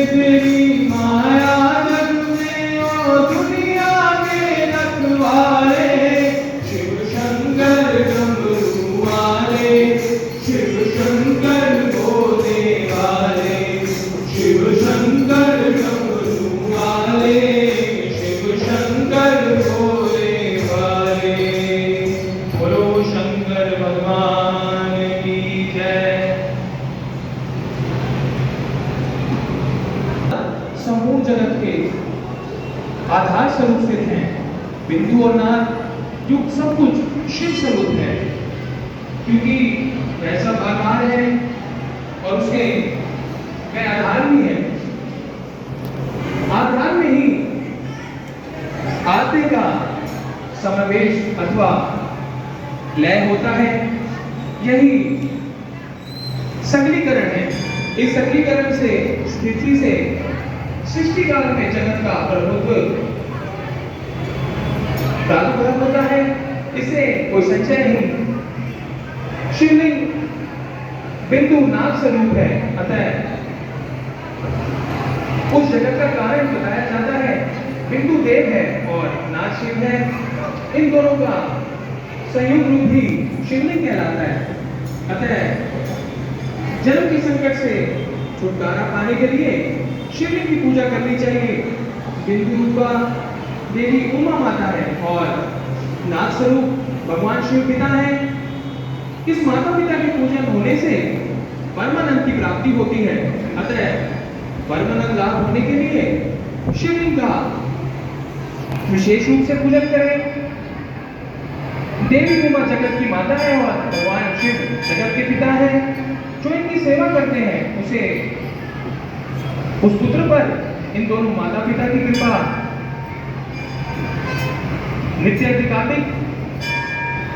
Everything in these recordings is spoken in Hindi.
तेरी माया जग में ओ दुनिया के रखवाले, शिव शंकर डमरू वाले, शिव शंकर भोले वाले, शिव शंकर डमरू वाले, शिव शंकर भोले वाले। बोलो शंकर भगवान की जय। संपूर्ण जगत के आधार स्वरूप स्थित हैं। बिंदु और नाद युग सब कुछ शिव स्वरूप है, क्योंकि वह सब आधार है और उसके वह आधार भी है। आधार में ही आत्मा का समावेश अथवा लय होता है। यही सकलीकरण है। इस सकलीकरण से स्थिति से सृष्टि काल में जगत का प्रभुत्व प्रादुर्भाव होता है। इससे कोई संचय नहीं। शिवलिंग बिंदु नाद स्वरूप है, अतः उस जगत का कारण बताया जाता है। बिंदु देव है और नाद शिव है। इन दोनों का संयुक्त रूप ही शिवलिंग कहलाता है। अतः जन्म के संकट से छुटकारा पाने के लिए शिवलिंग की पूजा करनी चाहिए। बिंदु रूपा देवी उमा माता है और नाद स्वरूप भगवान शिव पिता है। इस माता पिता के पूजन होने से परमानंद की प्राप्ति होती है। अतः परमानंद लाभ होने के लिए शिवलिंग का विशेष रूप से पूजन करें। देवी उमा जगत की माता है और भगवान शिव जगत के पिता है। जो इनकी सेवा करते हैं उसे उस पुत्र पर इन दोनों माता पिता की कृपा नित्य अधिकाधिक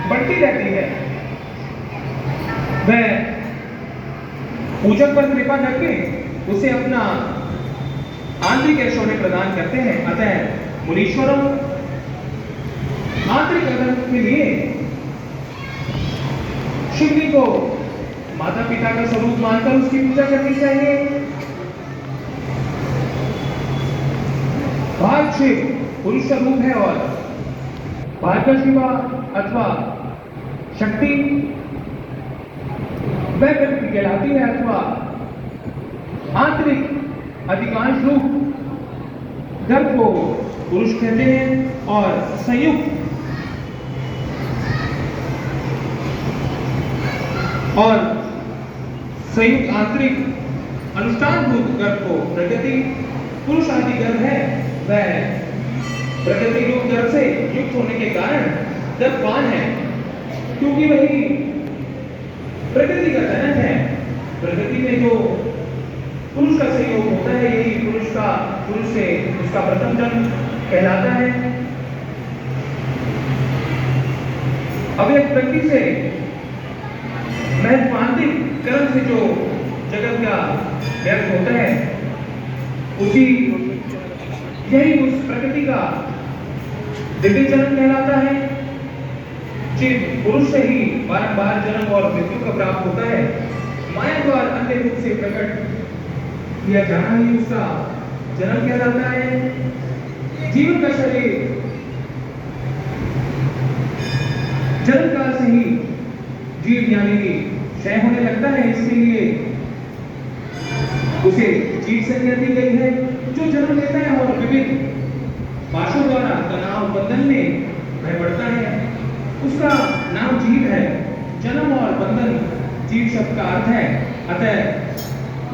बढ़ती रहती है। वह पूजक पर कृपा करके उसे अपना आंतरिक ऐश्वर्य प्रदान करते हैं। अतः मुनीश्वरों आंतरिक आनंद के लिए शिवलिंग को माता पिता का स्वरूप मानकर उसकी पूजा करनी चाहिए। भार्ग शिव पुरुष स्वरूप है और भार्गव शिवा अथवा शक्ति वह प्रकृति कहलाती है, अथवा आंतरिक अधिकांश रूप गर्भ को पुरुष कहते हैं और संयुक्त आंतरिक अनुष्ठानभूत गर्भ को प्रकृति पुरुष आदि गर्भ है। वह प्रकृति रूप गर्भ से युक्त होने के कारण गर्भवान है, क्योंकि वही प्रकृति का जनक है। प्रकृति में जो पुरुष का संयोग होता है यही पुरुष से उसका प्रथम जन्म कहलाता है। अब एक प्रकृति से महत्वांतिक कर्म से जो जगत का व्यक्त होता है यही उस प्रकृति का दिव्य जन्म कहलाता है। जिस पुरुष से ही बारंबार जन्म और मृत्यु का प्राप्त होता है, माया द्वारा अन्य रूप से प्रकट किया जाना ही उसका जन्म कहलाता है। जीवन का शरीर जन्म काल से ही जीव यानी कि क्षय होने लगता है, इसके लिए उसे जीव संज्ञा दी गई है। जो जन्म लेता है और विविध पाशों द्वारा तनाव बंधन में वह बढ़ता है, उसका नाम जीव है। जन्म और बंधन जीव शब्द का अर्थ है। अतः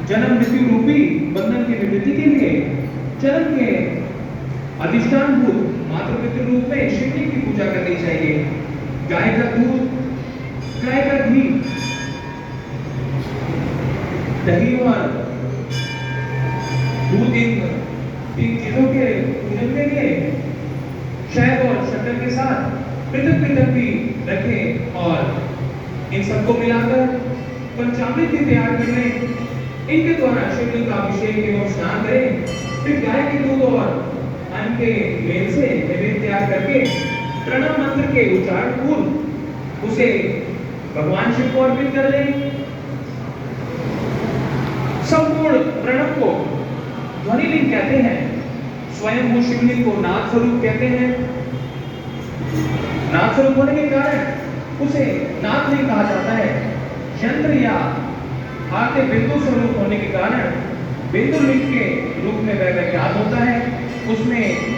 जन्म मृत्यु रूपी बंधन की निवृत्ति के लिए जन्म के अधिष्ठानभूत मातृपितृ रूप में शिवलिंग की पूजा करनी चाहिए। गाय का दूध, गाय का घी, दही और दूध इन चीजों के पूजन के लिए शहद और शक्कर के साथ पृथक पृथक भी रखें और इन सबको मिलाकर पंचामृत भी तैयार कर लें। इनके द्वारा शिवलिंग का अभिषेक एवं स्नान करें। फिर गाय के दूध और अन्न के मेल से नैवेद्य तैयार करके प्रणव मंत्र के उच्चारण पूर्व उसे भगवान शिव को अर्पित कर लें। संपूर्ण प्रणव को ध्वनि लिंग कहते हैं। स्वयं वो शिवलिंग को नाद स्वरूप कहते हैं। नाद स्वरूप होने के कारण उसे नाद लिंग कहा जाता है। यंत्र या हाथ के बिंदु स्वरूप होने के कारण बिंदु लिंग के रूप में वह विख्यात होता है। उसमें